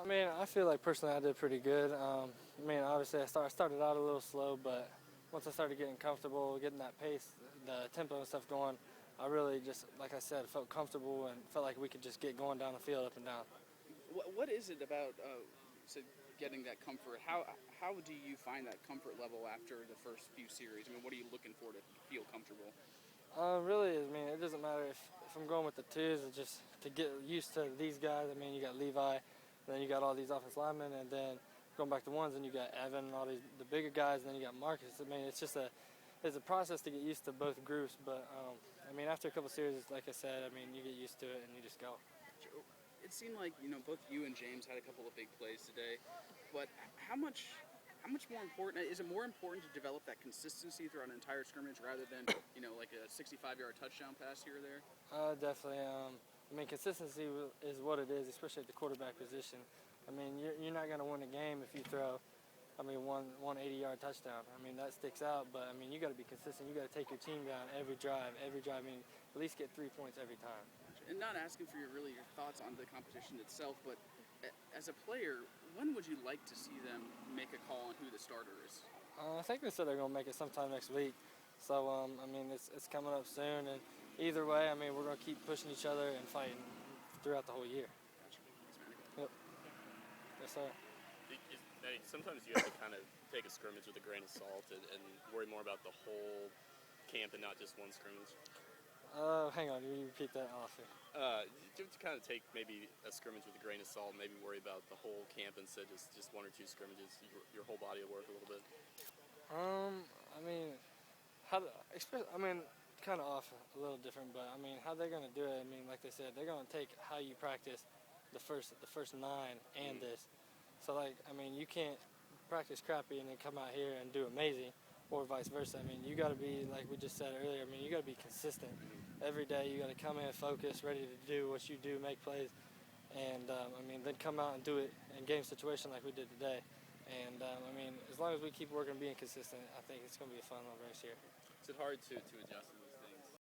I mean, I feel like personally I did pretty good. I mean, obviously I started out a little slow, but once I started getting comfortable, getting that pace, the tempo and stuff going, I really just, like I said, felt comfortable and felt like we could just get going down the field up and down. What is it about getting that comfort? How do you find that comfort level after the first few series? I mean, what are you looking for to feel comfortable? Really, I mean, it doesn't matter if I'm going with the twos, it's just to get used to these guys. I mean, you got Levi, then you got all these offensive linemen, and then going back to ones, and you got Evan and all the bigger guys, and then you got Marcus. I mean, it's a process to get used to both groups. But I mean, after a couple series, like I said, I mean, you get used to it and you just go. It seemed like both you and James had a couple of big plays today, but how much more important is it? More important to develop that consistency throughout an entire scrimmage rather than like a 65-yard touchdown pass here or there? Definitely. I mean, consistency is what it is, especially at the quarterback position. I mean, you're not going to win a game if you throw, I mean, one 80-yard touchdown. I mean, that sticks out, but I mean, you got to be consistent. You got to take your team down every drive. I mean, at least get 3 points every time. And not asking for your thoughts on the competition itself, but as a player, when would you like to see them make a call on who the starter is? I think they said they're going to make it sometime next week. So, I mean, it's coming up soon. And either way, I mean, we're going to keep pushing each other and fighting throughout the whole year. Gotcha. Thanks, man. Yep. Yes, sir. Sometimes you have to kind of take a scrimmage with a grain of salt and worry more about the whole camp and not just one scrimmage. Hang on, you repeat that off. To kind of take maybe a scrimmage with a grain of salt, maybe worry about the whole camp instead of just one or two scrimmages. Your whole body will work a little bit. I mean, kind of off a little different, but I mean, how they're going to do it? I mean, like they said, they're going to take how you practice the first 9 and this. So, like, I mean, you can't practice crappy and then come out here and do amazing, or vice versa. I mean, you got to be, like we just said earlier, I mean, you got to be consistent. Every day you got to come in focused, ready to do what you do, make plays, and, I mean, then come out and do it in game situation like we did today. And, I mean, as long as we keep working and being consistent, I think it's going to be a fun little race here. Is it hard to adjust